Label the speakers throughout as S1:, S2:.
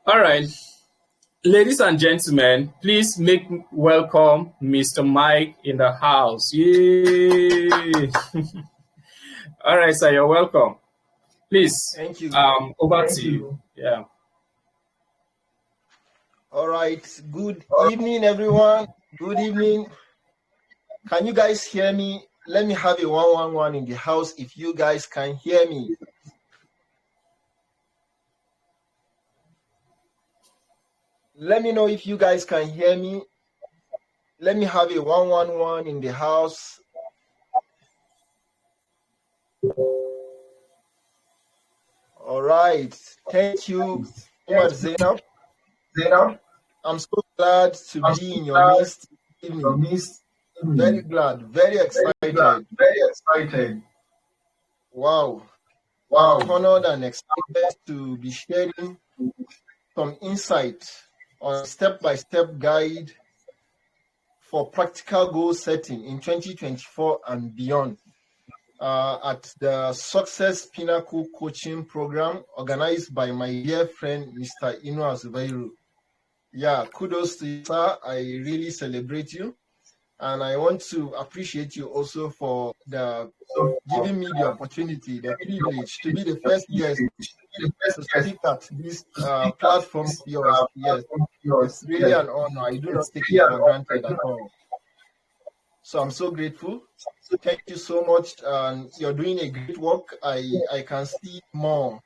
S1: All right, ladies and gentlemen, please make welcome Mr. Mike in the house. Yay! All right, sir, you're welcome. Please,
S2: Thank you.
S1: over to you. Yeah.
S2: All right. Good evening, everyone. Good evening. Can you guys hear me? Let me have a 111 in the house if you guys can hear me. Let me know if you guys can hear me. Let me have a 111 in the house. All right. Thank you, Umar Zainab. I'm so glad to be in your midst. Very glad, very excited. Wow. I'm honored and excited to be sharing some insight on step-by-step guide for practical goal setting in 2024 and beyond at the Success Pinnacle coaching program organized by my dear friend, Mr. Inu Azubairu. Yeah, kudos to you, sir. I really celebrate you. And I want to appreciate you also for giving me the opportunity, the privilege to be the first guest to speak at this platform of yours. Yes, it's really an honor. I do not take it for granted at all. So I'm so grateful. Thank you so much. You're doing a great work. I can see more.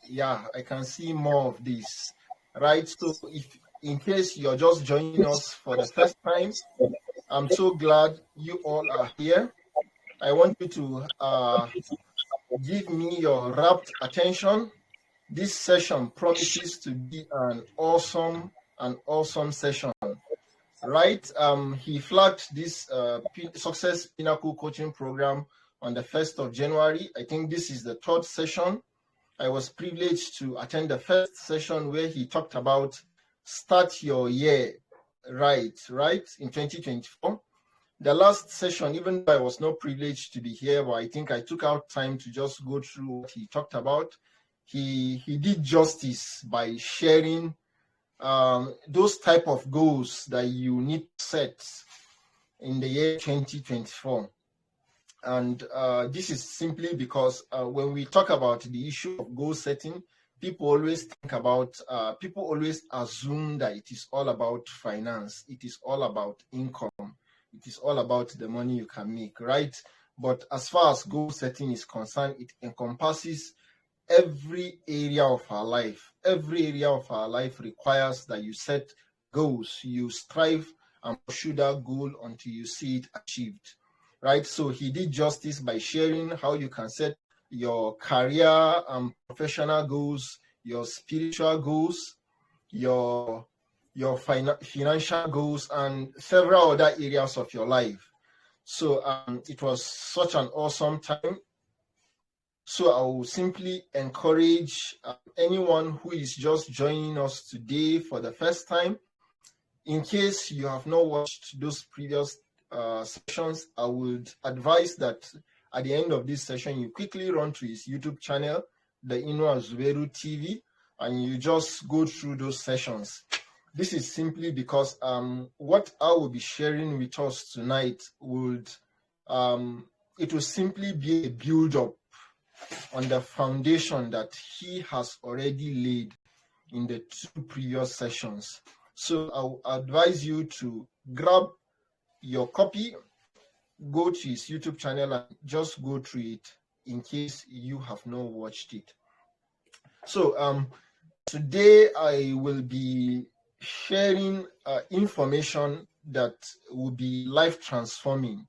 S2: Yeah, I can see more of this. Right. So if in case you're just joining us for the first time, I'm so glad you all are here. I want you to give me your rapt attention. This session promises to be an awesome session, right? He flagged this Success Pinnacle coaching program on the 1st of January. I think this is the third session. I was privileged to attend the first session where he talked about start your year right in 2024. The last session, even though I was not privileged to be here, but I think I took out time to just go through what he talked about. He did justice by sharing those type of goals that you need to set in the year 2024. And this is simply because when we talk about the issue of goal setting, people always assume that it is all about finance. It is all about income. It is all about the money you can make, right? But as far as goal setting is concerned, it encompasses every area of our life. Every area of our life requires that you set goals. You strive and pursue that goal until you see it achieved, right? So he did justice by sharing how you can set your career and professional goals, your spiritual goals, your financial goals, and several other areas of your life. So it was such an awesome time. So I will simply encourage anyone who is just joining us today for the first time, in case you have not watched those previous sessions, I would advise that at the end of this session, you quickly run to his YouTube channel, the Inu Azuberu TV, and you just go through those sessions. This is simply because what I will be sharing with us tonight it will simply be a build-up on the foundation that he has already laid in the two previous sessions. So I will advise you to grab your copy, go to his YouTube channel and just go through it in case you have not watched it. So today I will be sharing information that will be life-transforming.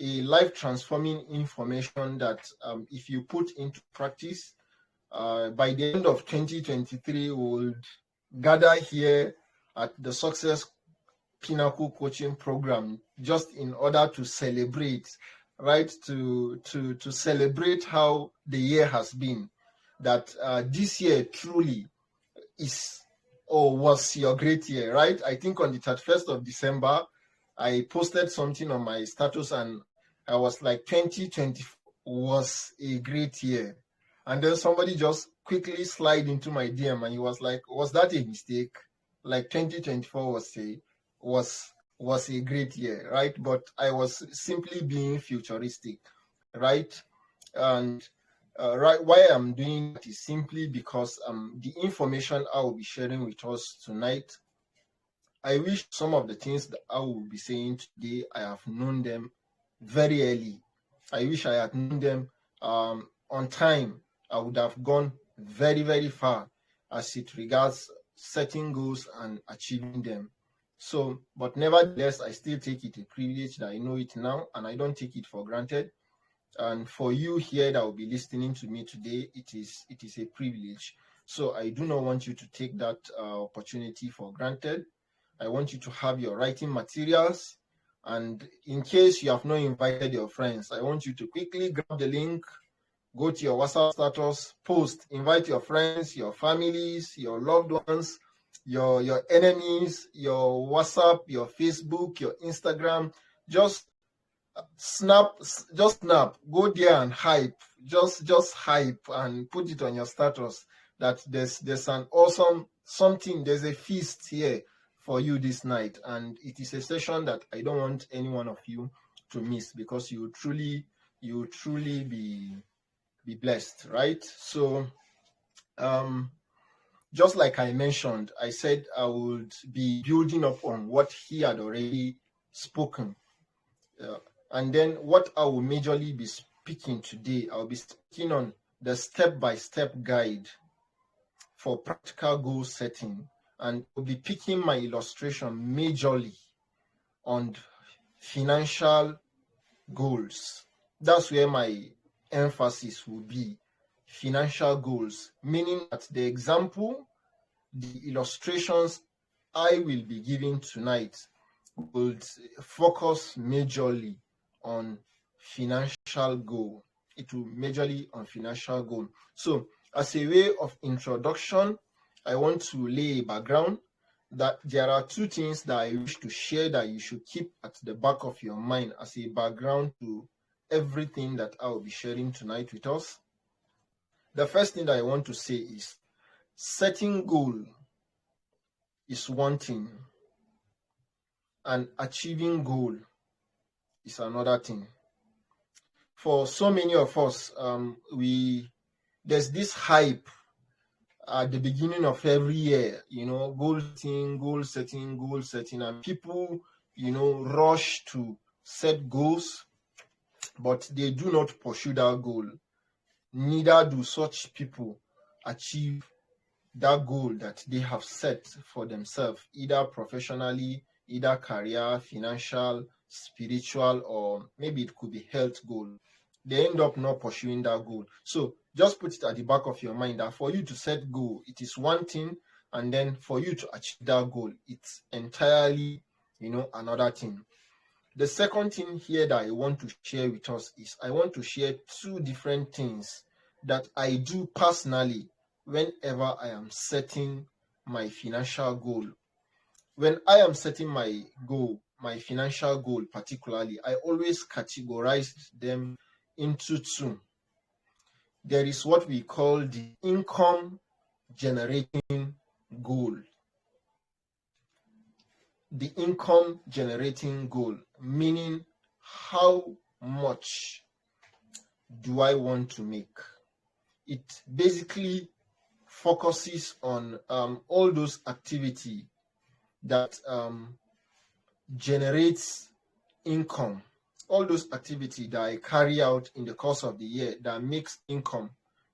S2: A life-transforming information that if you put into practice, by the end of 2023, we'll gather here at the Success Pinnacle coaching program just in order to celebrate, right? To celebrate how the year has been. That this year truly is or was your great year, right? I think on the 31st of December, I posted something on my status and I was like, 2020 was a great year. And then somebody just quickly slide into my DM, and he was like, "Was that a mistake? Like 2024 was a great year, right? But I was simply being futuristic, right? And right, why I'm doing it is simply because the information I will be sharing with us tonight, I wish some of the things that I will be saying today, I have known them very early. I wish I had known them on time. I would have gone very, very far as it regards setting goals and achieving them. So, but nevertheless, I still take it a privilege that I know it now, and I don't take it for granted. And for you here that will be listening to me today, it is a privilege. So I do not want you to take that opportunity for granted. I want you to have your writing materials. And in case you have not invited your friends, I want you to quickly grab the link, go to your WhatsApp status, post, invite your friends, your families, your loved ones, your enemies, your WhatsApp, your Facebook, your Instagram. Just snap, go there and hype, just hype and put it on your status that there's an awesome something, there's a feast here for you this night, and it is a session that I don't want any one of you to miss, because you truly be blessed, right? So just like I mentioned, I said I would be building up on what he had already spoken. And then what I will majorly be speaking today, I'll be speaking on the step-by-step guide for practical goal setting. And I'll be picking my illustration majorly on financial goals. That's where my emphasis will be, financial goals, meaning that the example, the illustrations I will be giving tonight would focus majorly on financial goal. It will majorly on financial goal. So as a way of introduction, I want to lay a background that there are two things that I wish to share that you should keep at the back of your mind as a background to everything that I will be sharing tonight with us. The first thing that I want to say is setting goal is one thing, and achieving goal is another thing. For so many of us, there's this hype at the beginning of every year, goal setting, and people, rush to set goals, but they do not pursue that goal. Neither do such people achieve that goal that they have set for themselves, either professionally, either career, financial, spiritual, or maybe it could be health goal. They end up not pursuing that goal. So just put it at the back of your mind that for you to set goal, it is one thing, and then for you to achieve that goal, it's entirely, another thing. The second thing here that I want to share with us is I want to share two different things that I do personally whenever I am setting my financial goal. When I am setting my goal, my financial goal particularly, I always categorize them into two. There is what we call the income generating goal. The income generating goal, meaning how much do I want to make? It basically focuses on all those activity that generates income, all those activity that I carry out in the course of the year that makes income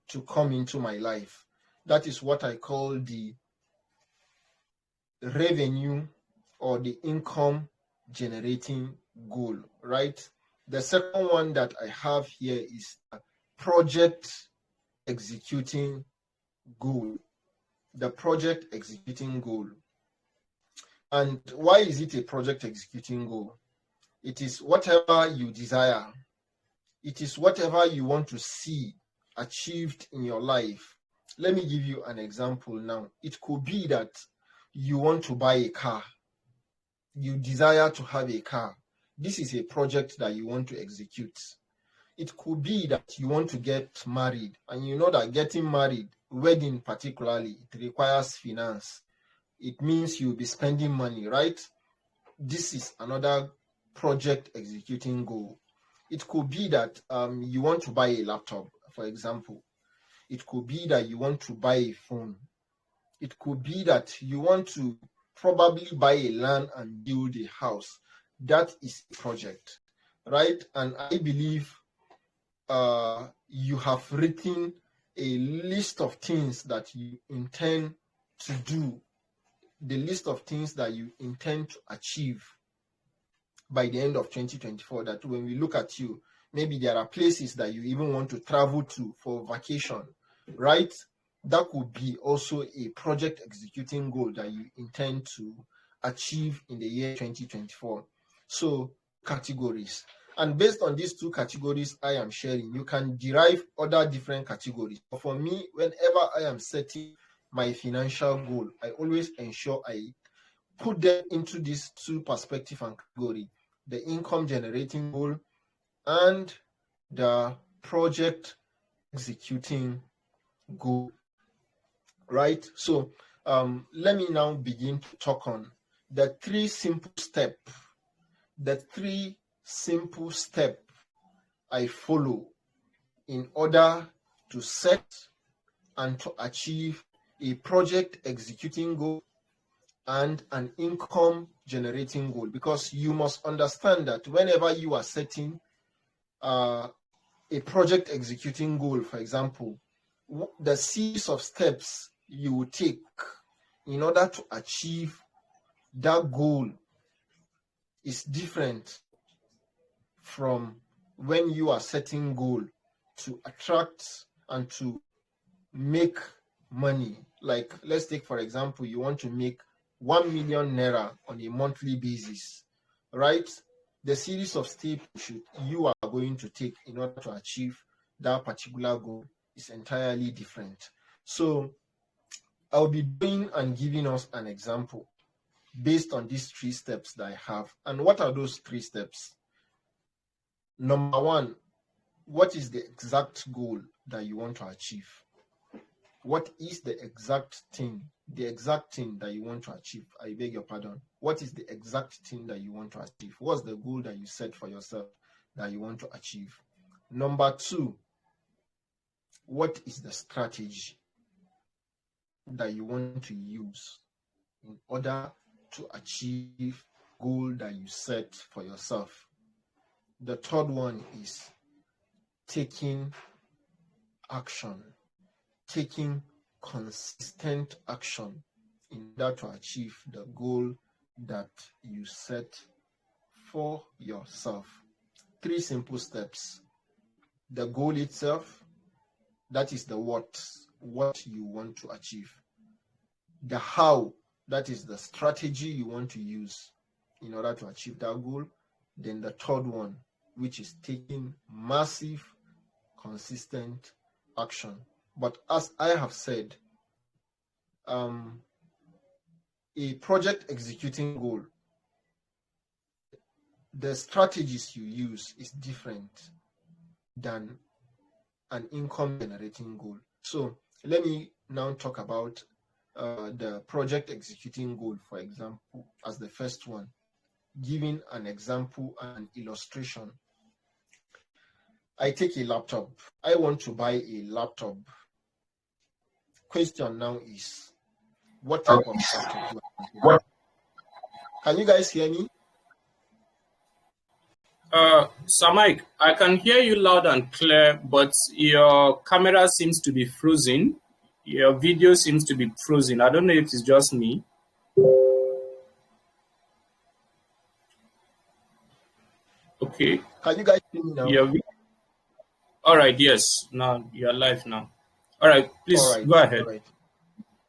S2: to come into my life. That is what I call the revenue or the income generating goal, right? The second one that I have here is a project executing goal. The project executing goal. And why is it a project executing goal? It is whatever you desire. It is whatever you want to see achieved in your life. Let me give you an example now. It could be that you want to buy a car. You desire to have a car. This is a project that you want to execute. It could be that you want to get married, and you know that getting married, wedding particularly, it requires finance. It means you'll be spending money, right? This is another project executing goal. It could be that you want to buy a laptop, for example. It could be that you want to buy a phone. It could be that you want to probably buy a land and build a house. That is a project, right? And I believe you have written a list of things that you intend to do, the list of things that you intend to achieve by the end of 2024, that when we look at you, maybe there are places that you even want to travel to for vacation, right? That could be also a project executing goal that you intend to achieve in the year 2024. So categories. And based on these two categories I am sharing, you can derive other different categories. But for me, whenever I am setting my financial goal, I always ensure I put them into these two perspective and category: the income generating goal and the project executing goal, right? So let me now begin to talk on the three simple steps I follow in order to set and to achieve a project executing goal and an income generating goal. Because you must understand that whenever you are setting a project executing goal, for example, the series of steps you will take in order to achieve that goal is different from when you are setting goal to attract and to make money. Like, let's take, for example, you want to make 1 million naira on a monthly basis, right? The series of steps you are going to take in order to achieve that particular goal is entirely different. So I'll be doing and giving us an example based on these 3 steps that I have. And what are those 3 steps? Number 1, what is the exact goal that you want to achieve? What is the exact thing that you want to achieve? I beg your pardon. What is the exact thing that you want to achieve? What's the goal that you set for yourself that you want to achieve? Number 2, what is the strategy that you want to use in order to achieve goal that you set for yourself? The third one is taking action, taking consistent action in order to achieve the goal that you set for yourself. 3 simple steps: the goal itself, that is the what you want to achieve; the how, that is the strategy you want to use in order to achieve that goal; then the third one, which is taking massive, consistent action. But as I have said, a project executing goal, the strategies you use is different than an income generating goal. So let me now talk about the project executing goal, for example, as the first one, giving an example and illustration. I take a laptop. I want to buy a laptop. Question now is, what type of laptop do I want? Can you guys hear me?
S1: Sir Mike, I can hear you loud and clear, but your camera seems to be frozen. Your video seems to be frozen. I don't know if it's just me. Okay.
S2: Can you guys hear me now?
S1: All right, yes. Now you're live now. All right, please go ahead.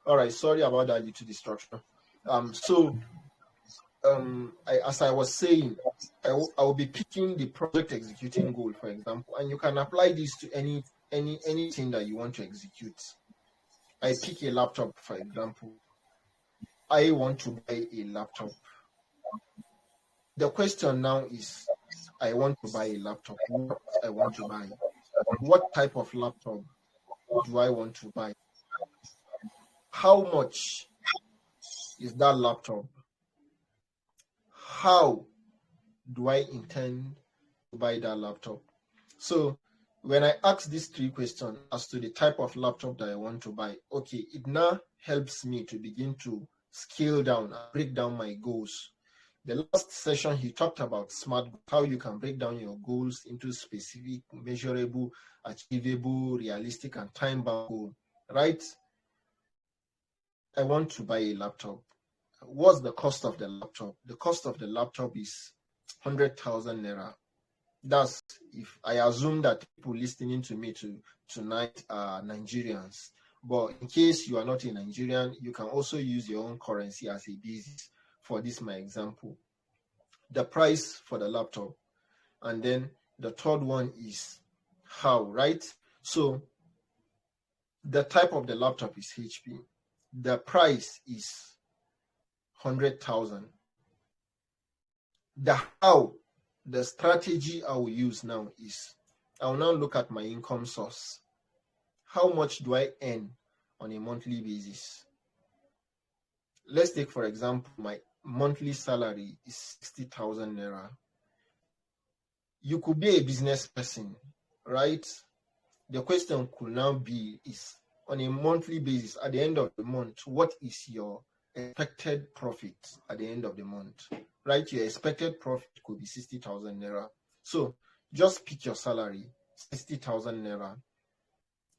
S2: All right, sorry about that little distraction. As I was saying, I will be picking the project executing goal, for example, and you can apply this to anything that you want to execute. I pick a laptop, for example. I want to buy a laptop. The question now is, I want to buy a laptop. What I want to buy. What type of laptop do I want to buy? How much is that laptop? How do I intend to buy that laptop? So when I ask these three questions as to the type of laptop that I want to buy, okay, it now helps me to begin to scale down and break down my goals. The last session, he talked about SMART, how you can break down your goals into specific, measurable, achievable, realistic, and time-bound goal, right? I want to buy a laptop. What's the cost of the laptop? The cost of the laptop is 100,000 naira. That's if I assume that people listening to me tonight are Nigerians. But in case you are not a Nigerian, you can also use your own currency as a basis for this, my example. The price for the laptop. And then the third one is how, right? So the type of the laptop is HP. The price is 100,000. The how, the strategy I will use now is, I will now look at my income source. How much do I earn on a monthly basis? Let's take, for example, my monthly salary is 60,000 naira. You could be a business person, right? The question could now be is, on a monthly basis, at the end of the month, what is your expected profit at the end of the month, right? Your expected profit could be 60,000 naira. So just pick your salary, 60,000 naira.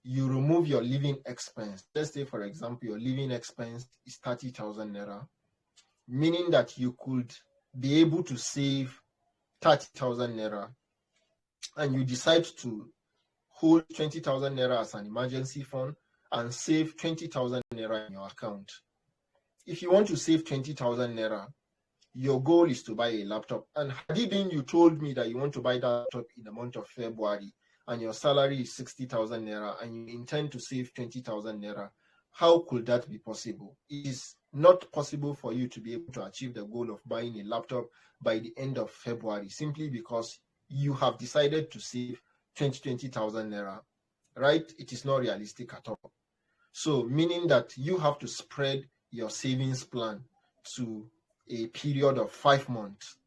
S2: You remove your living expense. Let's say, for example, your living expense is 30,000 naira, meaning that you could be able to save 30,000 naira, and you decide to hold 20,000 naira as an emergency fund and save 20,000 naira in your account. If you want to save 20,000 naira, your goal is to buy a laptop. And had it been you told me that you want to buy that laptop in the month of February and your salary is 60,000 naira and you intend to save 20,000 naira, how could that be possible? It is not possible for you to be able to achieve the goal of buying a laptop by the end of February, simply because you have decided to save 20,000 naira, right? It is not realistic at all. So meaning that you have to spread your savings plan to a period of 5 months,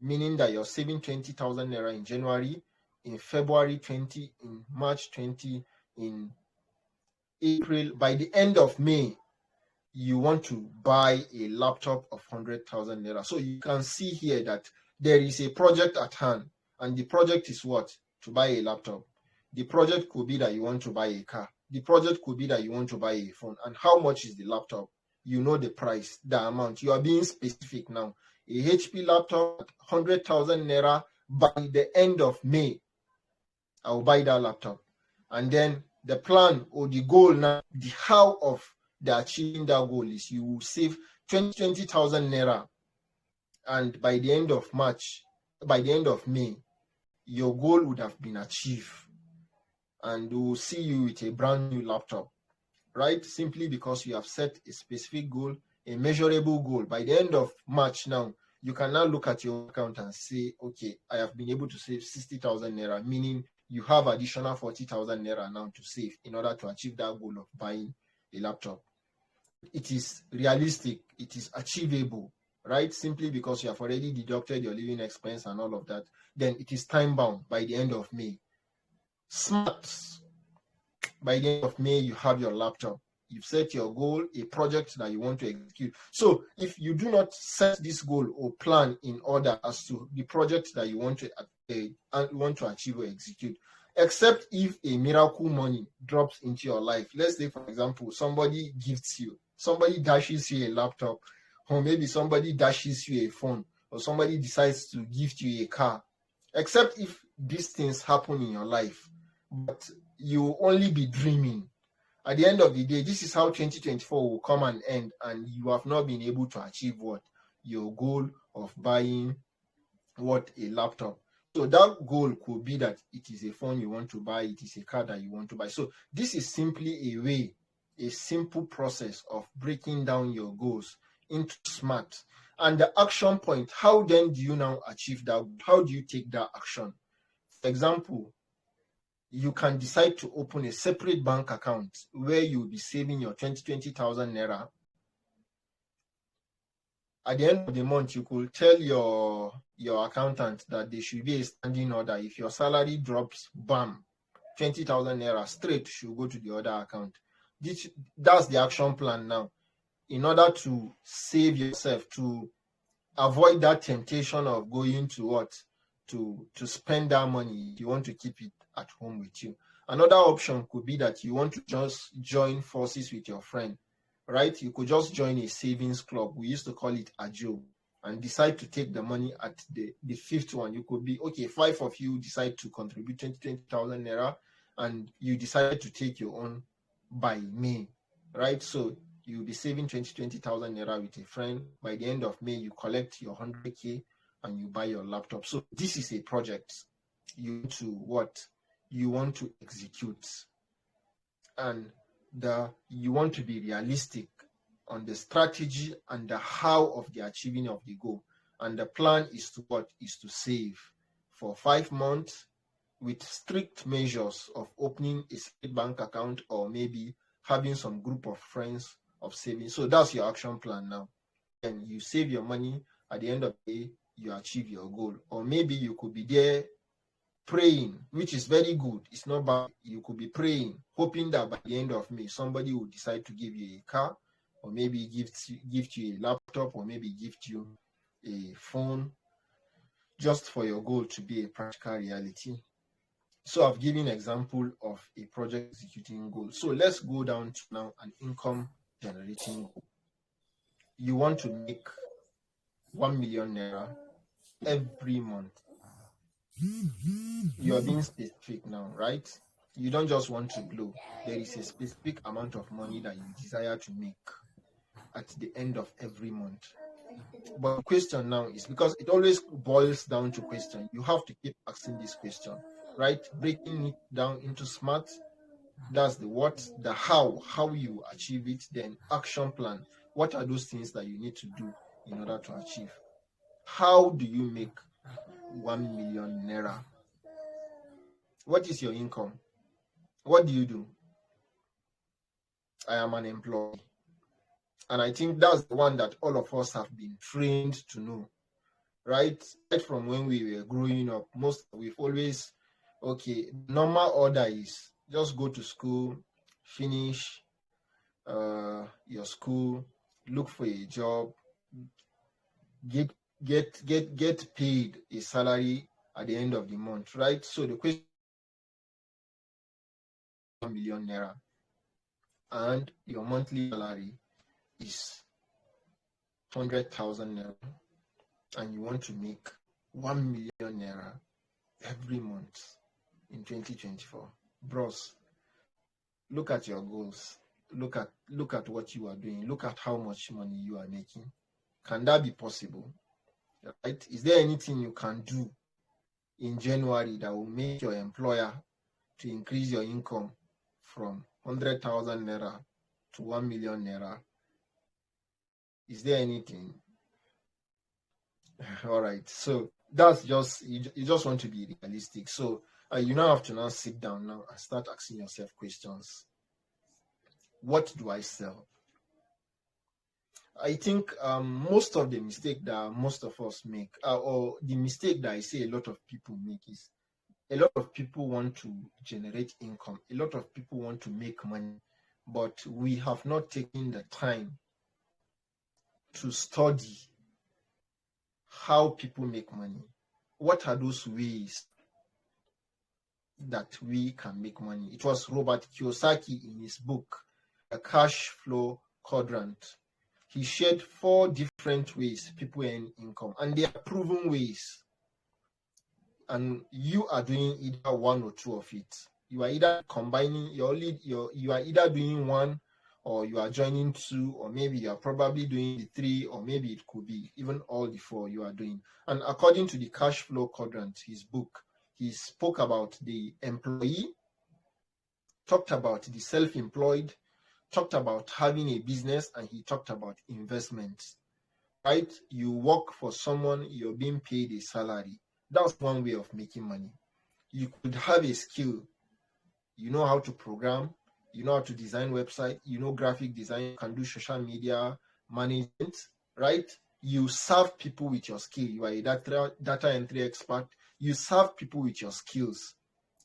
S2: meaning that you're saving 20,000 naira in January, in February 20, in March 20, in April. By the end of May, you want to buy a laptop of 100,000 naira. So you can see here that there is a project at hand, and the project is what? To buy a laptop. The project could be that you want to buy a car. The project could be that you want to buy a phone. And how much is the laptop? You know the price, the amount. You are being specific now. A HP laptop, 100,000 naira. By the end of May, I will buy that laptop. And then the plan or the goal now, the how of the achieving that goal is you will save 20,000 naira. And by the end of March, by the end of May, your goal would have been achieved. And we will see you with a brand new laptop, right? Simply because you have set a specific goal, a measurable goal. By the end of March now, you can now look at your account and say, okay, I have been able to save 60,000 naira, meaning you have additional 40,000 naira now to save in order to achieve that goal of buying a laptop. It is realistic, it is achievable, right? Simply because you have already deducted your living expense and all of that. Then it is time bound by the end of May. SMART. By the end of May, you have your laptop. You've set your goal, a project that you want to execute. So if you do not set this goal or plan in order as to the project that you want to achieve or execute, except if a miracle money drops into your life. Let's say, for example, somebody gifts you, somebody dashes you a laptop, or maybe somebody dashes you a phone, or somebody decides to gift you a car. Except if these things happen in your life, but you will only be dreaming. At the end of the day, this is how 2024 will come and end, and you have not been able to achieve what? Your goal of buying what? A laptop. So that goal could be that it is a phone you want to buy, it is a car that you want to buy. So this is simply a way, a simple process of breaking down your goals into SMART. And the action point, how then do you now achieve that? How do you take that action? For example, you can decide to open a separate bank account where you'll be saving your 20,000 naira. At the end of the month, you could tell your accountant that there should be a standing order. If your salary drops, bam, 20,000 naira straight should go to the other account. That's the action plan now. In order to save yourself, to avoid that temptation of going to what? To spend that money, you want to keep it at home with you. Another option could be that you want to just join forces with your friend, right? You could just join a savings club. We used to call it Ajo, and decide to take the money at the fifth one. You could be, okay, 5 of you decide to contribute 20,000 naira, and you decided to take your own by May, right? So you'll be saving 20,000 naira with a friend. By the end of May, you collect your 100K and you buy your laptop. So this is a project you want to execute, and you want to be realistic on the strategy and the how of the achieving of the goal. And the plan is to save for 5 months with strict measures of opening a state bank account, or maybe having some group of friends of saving. So that's your action plan now. And you save your money. At the end of the day, you achieve your goal. Or maybe you could be there praying, which is very good. It's not bad. You could be praying, hoping that by the end of May, somebody will decide to give you a car, or maybe gift you a laptop, or maybe gift you a phone, just for your goal to be a practical reality. So I've given an example of a project executing goal. So let's go down to now an income generating goal. You want to make 1 million naira every month. You're being specific now, right? You don't just want to blow. There is a specific amount of money that you desire to make at the end of every month. But the question now is, because it always boils down to question, you have to keep asking this question, right? Breaking it down into SMART. That's the what, the how you achieve it, then action plan. What are those things that you need to do in order to achieve? How do you make 1 million naira? What is your income? What do you do? I am an employee. And I think that's the one that all of us have been trained to know, right? Right from when we were growing up, we've always, okay, normal order is just go to school, finish your school, look for a job, get paid a salary at the end of the month, right? So the question is 1 million naira, and your monthly salary is 100,000 naira, and you want to make 1 million naira every month in 2024. Bros, look at your goals. Look at what you are doing. Look at how much money you are making. Can that be possible? Right? Is there anything you can do in January that will make your employer to increase your income from 100,000 naira to 1 million naira? Is there anything? All right. So that's just, you just want to be realistic. So you now have to now sit down now and start asking yourself questions. What do I sell? I think most of the mistake that most of us make, or the mistake that I say a lot of people make, is a lot of people want to generate income. A lot of people want to make money, but we have not taken the time to study how people make money. What are those ways that we can make money? It was Robert Kiyosaki in his book, The Cash Flow Quadrant. He shared 4 different ways people earn income, and they are proven ways. And you are doing either 1 or 2 of it. You are either combining, you are either doing 1, or you are joining 2, or maybe you are probably doing the 3, or maybe it could be even all the 4 you are doing. And according to the Cash Flow Quadrant, his book, he spoke about the employee, talked about the self-employed, talked about having a business, and he talked about investments. right? You work for someone, you're being paid a salary. That's one way of making money. You could have a skill. You know how to program, you know how to design website, you know graphic design, you can do social media management, right? You serve people with your skill. You are a data entry expert. You serve people with your skills.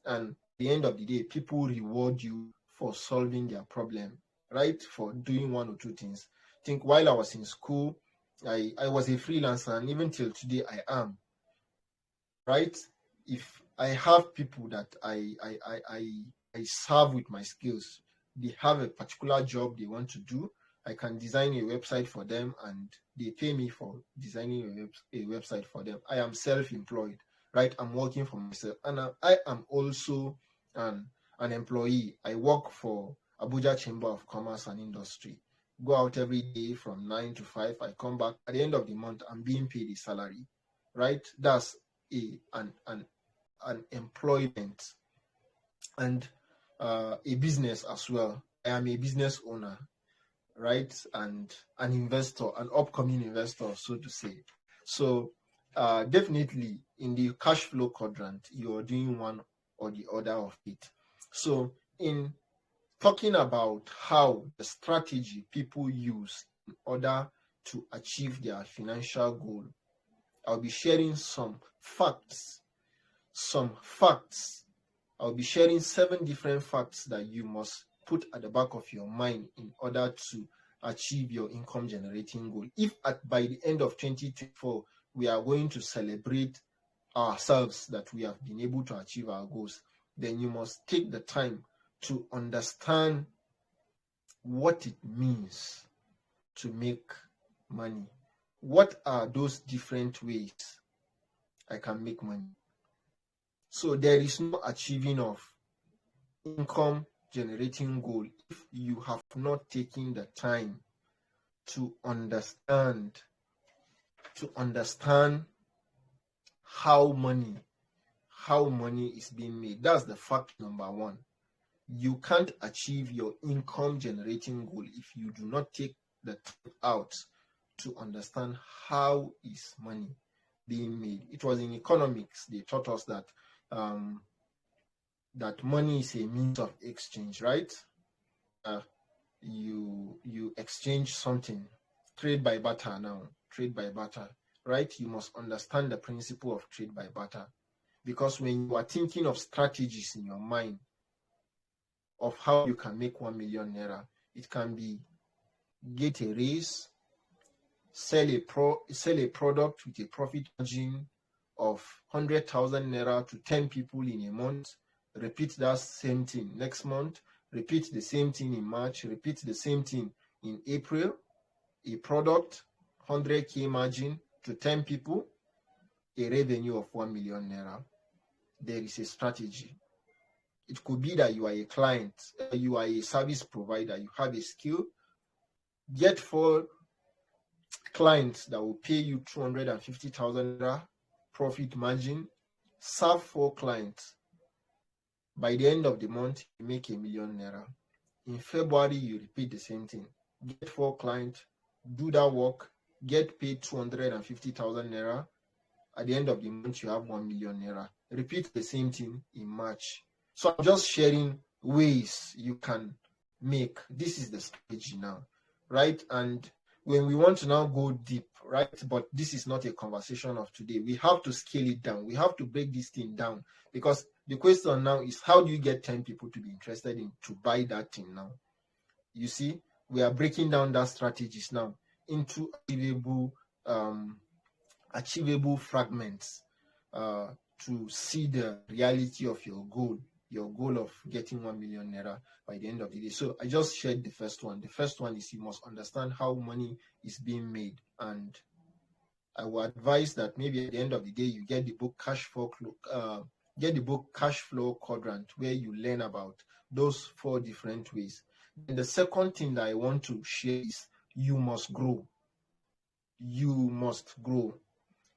S2: And at the end of the day, people reward you for solving their problem, right? For doing one or two things. I think while I was in school, I was a freelancer, and even till today I am, right? If I have people that I serve with my skills, they have a particular job they want to do, I can design a website for them and they pay me for designing a website for them. I am self-employed, right? I'm working for myself, and I am also an employee. I work for Abuja Chamber of Commerce and Industry. Go out every day from 9 to 5. I come back at the end of the month. I'm being paid a salary, right? That's an employment, and a business as well. I am a business owner, right? And an investor, an upcoming investor, so to say. So definitely in the cash flow quadrant, you're doing one or the other of it. So in talking about how the strategy people use in order to achieve their financial goal, I'll be sharing some facts. I'll be sharing 7 different facts that you must put at the back of your mind in order to achieve your income generating goal. If by the end of 2024, we are going to celebrate ourselves that we have been able to achieve our goals, then you must take the time to understand what it means to make money. What are those different ways I can make money? So there is no achieving of income generating goal if you have not taken the time to understand how money is being made. That's the fact number 1. You can't achieve your income generating goal if you do not take the time out to understand how is money being made. It was in economics they taught us that that money is a means of exchange, right? You exchange something, trade by barter now, right? You must understand the principle of trade by barter, because when you are thinking of strategies in your mind of how you can make 1 million naira, it can be get a raise, sell a product with a profit margin of 100,000 naira to 10 people in a month, repeat that same thing next month, repeat the same thing in March, repeat the same thing in April, a product, 100K margin to 10 people, a revenue of 1 million naira. There is a strategy. It could be that you are a client, you are a service provider, you have a skill, get 4 clients that will pay you 250,000 naira profit margin, serve 4 clients. By the end of the month, you make 1 million naira. In February, you repeat the same thing. Get 4 clients, do that work, get paid 250,000 naira. At the end of the month, you have 1 million naira. Repeat the same thing in March. So I'm just sharing ways you can make. This is the strategy now, right? And when we want to now go deep, right? But this is not a conversation of today. We have to scale it down. We have to break this thing down, because the question now is, how do you get 10 people to be interested in to buy that thing now? You see, we are breaking down that strategies now into achievable fragments to see the reality of your goal of getting 1 million naira by the end of the day. So I just shared the first one. The first one is you must understand how money is being made, and I would advise that maybe at the end of the day you get the book Cash Flow Quadrant, where you learn about those 4 different ways. And the second thing that I want to share is you must grow. You must grow.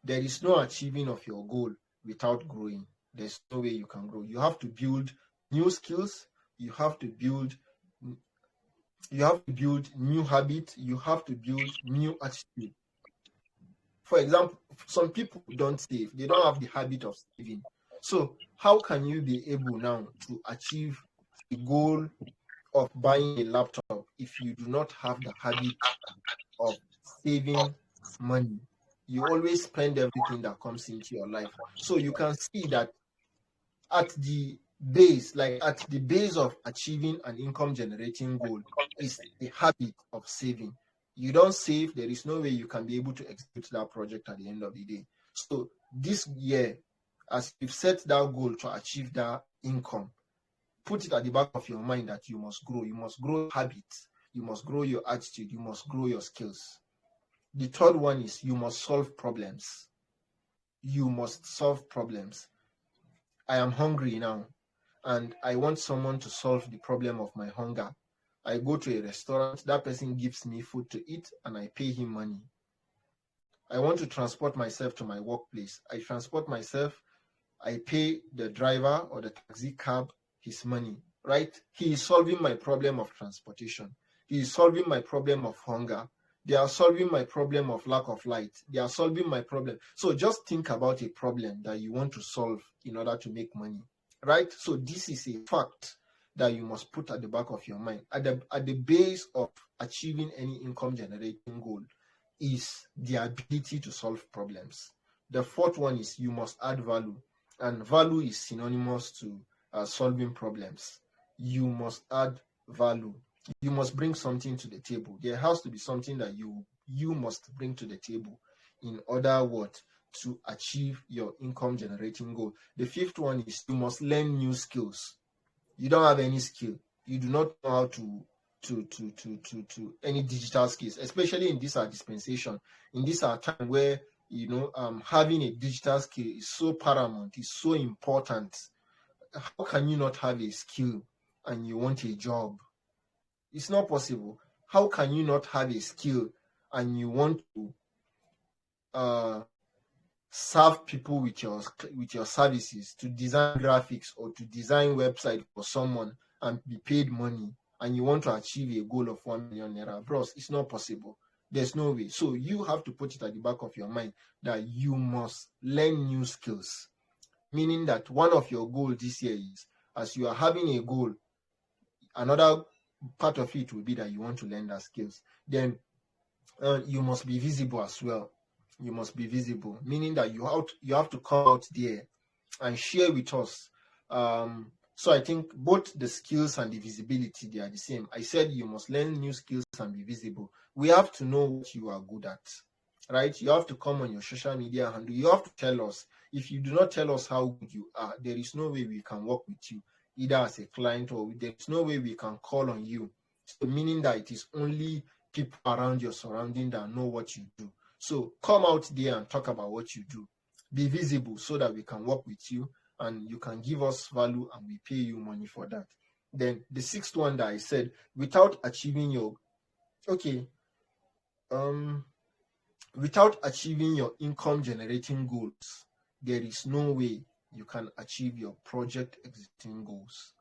S2: There is no achieving of your goal without growing. There's no way you can grow. You have to build new skills. You have to build new habits. You have to build new attitude. For example, some people don't save. They don't have the habit of saving. So how can you be able now to achieve the goal of buying a laptop if you do not have the habit of saving money? You always spend everything that comes into your life. So you can see that at the base, like at the base of achieving an income generating goal is a habit of saving. You don't save, there is no way you can be able to execute that project at the end of the day. So this year, as you've set that goal to achieve that income, put it at the back of your mind that you must grow. You must grow habits. You must grow your attitude. You must grow your skills. The third one is you must solve problems. You must solve problems. I am hungry now, and I want someone to solve the problem of my hunger. I go to a restaurant, that person gives me food to eat, and I pay him money. I want to transport myself to my workplace. I transport myself, I pay the driver or the taxi cab his money, right? He is solving my problem of transportation. He is solving my problem of hunger. They are solving my problem of lack of light. They are solving my problem. So just think about a problem that you want to solve in order to make money, right? So this is a fact that you must put at the back of your mind. At the base of achieving any income generating goal is the ability to solve problems. The fourth one is you must add value, and value is synonymous to solving problems. You must add value. You must bring something to the table. There has to be something that you must bring to the table in order to achieve your income generating goal. The fifth one is you must learn new skills. You don't have any skill. You do not know how to any digital skills, especially in this dispensation, in this time where having a digital skill is so paramount, is so important. How can you not have a skill and you want a job? It's not possible. How can you not have a skill and you want to serve people with your services, to design graphics or to design website for someone and be paid money, and you want to achieve a goal of 1 million naira? Bros, it's not possible. There's no way. So you have to put it at the back of your mind that you must learn new skills, meaning that one of your goals this year is, as you are having a goal, another part of it will be that you want to learn that skills. Then you must be visible as well. You must be visible, meaning that you have to come out there and share with us. So I think both the skills and the visibility, they are the same. I said you must learn new skills and be visible. We have to know what you are good at, right? You have to come on your social media handle. You have to tell us. If you do not tell us how good you are, there is no way we can work with you, either as a client, or there is no way we can call on you. So meaning that it is only people around your surrounding that know what you do. So come out there and talk about what you do. Be visible so that we can work with you and you can give us value and we pay you money for that. Then the sixth one that I said, without achieving your income generating goals, there is no way you can achieve your project exiting goals.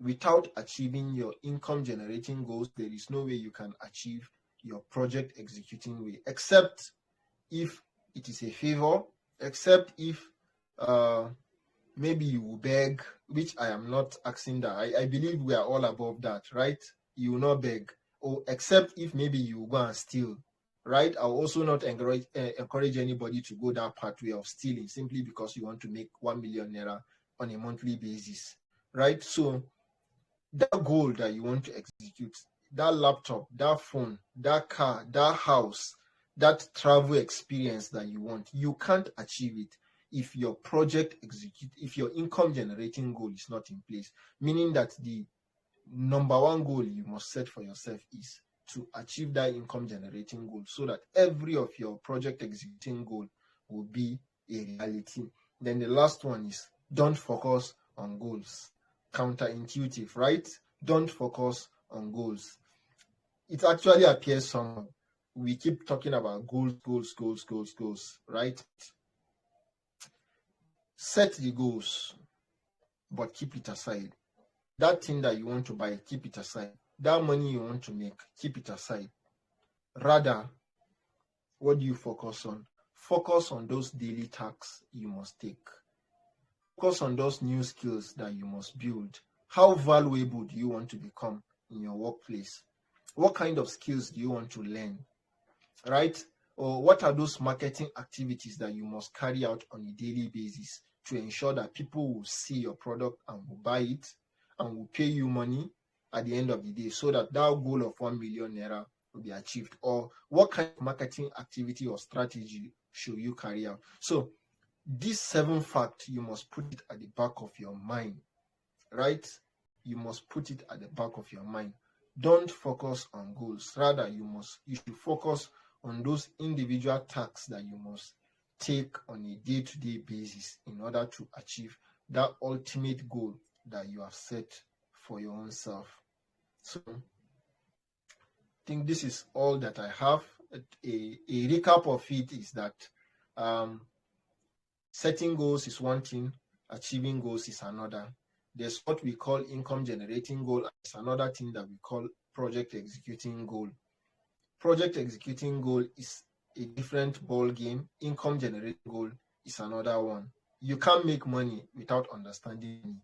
S2: Without achieving your income generating goals, there is no way you can achieve your project executing way, except if it is a favor, except if maybe you will beg, which I am not asking that. I believe we are all above that, right? You will not beg. Or except if maybe you will go and steal, right? I will also not encourage anybody to go that pathway of stealing simply because you want to make 1 million naira on a monthly basis, right? So that goal that you want to execute, that laptop, that phone, that car, that house, that travel experience that you want, you can't achieve it if your if your income generating goal is not in place. Meaning that the number one goal you must set for yourself is to achieve that income generating goal so that every of your project executing goal will be a reality. Then the last one is don't focus on goals. Counterintuitive, right? Don't focus on goals. It actually appears somehow. We keep talking about goals, right? Set the goals, but keep it aside. That thing that you want to buy, keep it aside. That money you want to make, keep it aside. Rather, what do you focus on? focus on those daily tasks you must take. Focus on those new skills that you must build. How valuable do you want to become in your workplace? What kind of skills do you want to learn, right? Or what are those marketing activities that you must carry out on a daily basis to ensure that people will see your product and will buy it and will pay you money at the end of the day, so that goal of 1 million naira will be achieved? Or what kind of marketing activity or strategy should you carry out? So these 7 facts, you must put it at the back of your mind, right? You must put it at the back of your mind. Don't focus on goals. Rather, you should focus on those individual tasks that you must take on a day-to-day basis in order to achieve that ultimate goal that you have set for your own self. So I think this is all that I have. A recap of it is that setting goals is one thing, achieving goals is another. There's what we call income generating goal. It's another thing that we call project executing goal. Project executing goal is a different ball game. Income generating goal is another one. You can't make money without understanding money.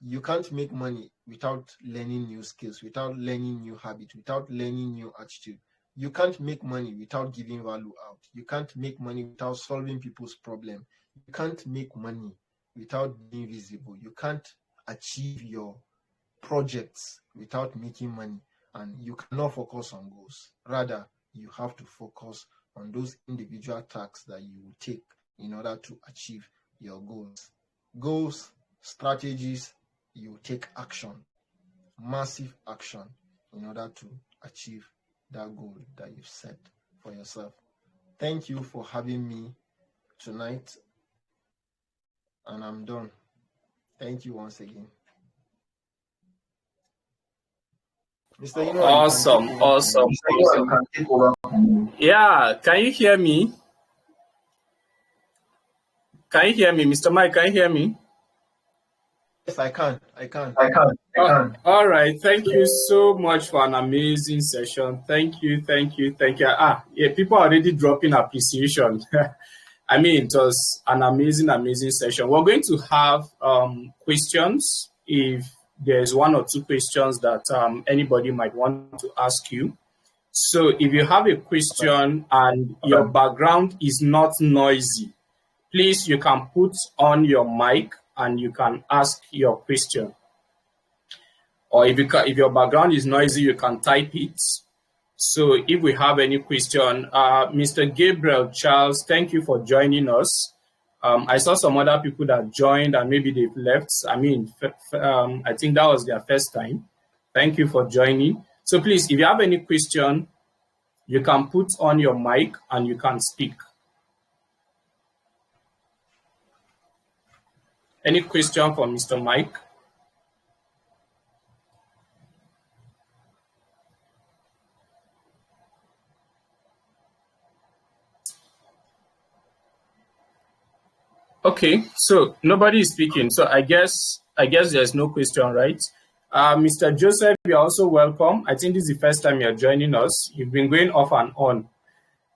S2: You can't make money without learning new skills, without learning new habits, without learning new attitude. You can't make money without giving value out. You can't make money without solving people's problem. You can't make money without being visible. You can't achieve your projects without making money, and you cannot focus on goals. Rather, you have to focus on those individual tasks that you will take in order to achieve your goals. Goals, strategies, you take action, massive action, in order to achieve that goal that you've set for yourself. Thank you for having me tonight, and I'm done. Thank you once again. Mr. Ino,
S1: Awesome. Yeah, can you hear me? Can you hear me, Mr. Mike? Can you hear me?
S2: Yes, I can.
S1: All right. Thank you so much for an amazing session. Thank you. Yeah, people are already dropping appreciation. I mean, it was an amazing session. We're going to have questions. If there's 1 or 2 questions that anybody might want to ask you. So if you have a question and your background is not noisy, please, you can put on your mic and you can ask your question. Or if your background is noisy, you can type it. So if we have any question, Mr. Gabriel Charles, thank you for joining us. I saw some other people that joined and maybe they've left. I mean, I think that was their first time. Thank you for joining. So please, if you have any question, you can put on your mic and you can speak. Any question for Mr. Mike? Okay, so nobody is speaking. So I guess there's no question, right? Mr. Joseph, you're also welcome. I think this is the first time you're joining us. You've been going off and on.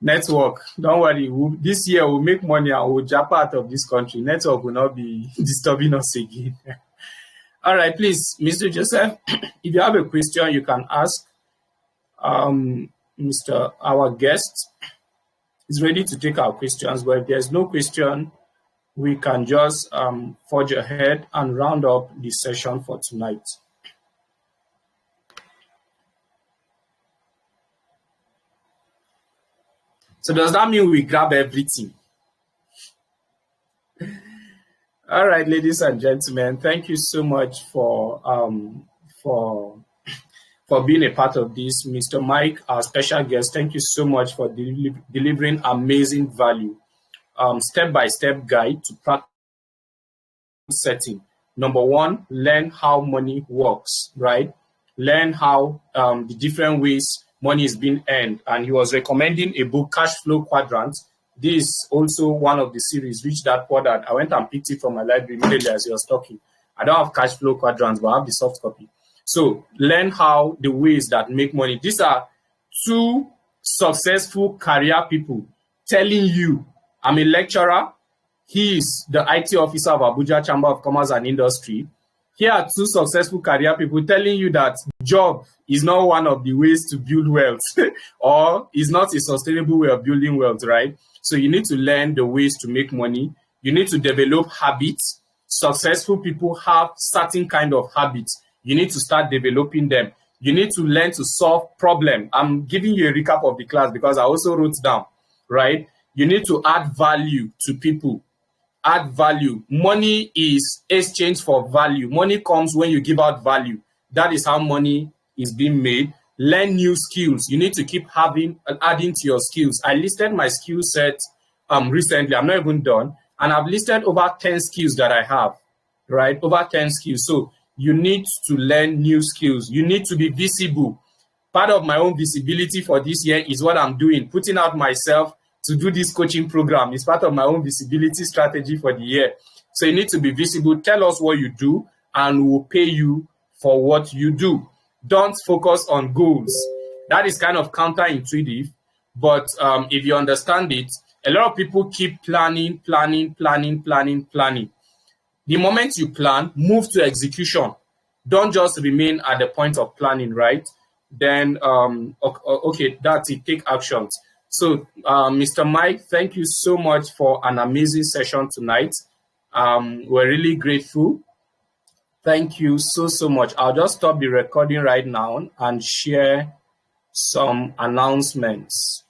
S1: Network, don't worry. This year we'll make money and we'll jump out of this country. Network will not be disturbing us again. All right, please, Mr. Joseph, if you have a question, you can ask. Our guest is ready to take our questions, but if there's no question, we can just forge ahead and round up the session for tonight. So does that mean we grab everything? All right, ladies and gentlemen, thank you so much for being a part of this. Mr. Mike, our special guest, thank you so much for delivering amazing value. Step-by-step guide to practice setting. Number 1, learn how money works, right? Learn how the different ways money is being earned. And he was recommending a book, Cash Flow Quadrant. This is also one of the series, Reach That Quadrant. I went and picked it from my library immediately as he was talking. I don't have Cash Flow Quadrants, but I have the soft copy. So learn how the ways that make money. These are 2 successful career people telling you I'm a lecturer. He is the IT officer of Abuja Chamber of Commerce and Industry. Here are two successful career people telling you that job is not one of the ways to build wealth or is not a sustainable way of building wealth, right? So you need to learn the ways to make money. You need to develop habits. Successful people have certain kind of habits. You need to start developing them. You need to learn to solve problems. I'm giving you a recap of the class because I also wrote down, right? You need to add value to people. Add value. Money is exchange for value. Money comes when you give out value. That is how money is being made. Learn new skills. You need to keep having and adding to your skills. I listed my skill set recently. I'm not even done. And I've listed over 10 skills that I have, right? Over 10 skills. So you need to learn new skills. You need to be visible. Part of my own visibility for this year is what I'm doing, putting out myself to do this coaching program. Is part of my own visibility strategy for the year. So you need to be visible. Tell us what you do and we'll pay you for what you do. Don't focus on goals. That is kind of counterintuitive, but if you understand it, a lot of people keep planning. The moment you plan, move to execution. Don't just remain at the point of planning, right? Then, okay, that's it. Take actions. So, Mr. Mike, thank you so much for an amazing session tonight. We're really grateful. Thank you so much. I'll just stop the recording right now and share some announcements.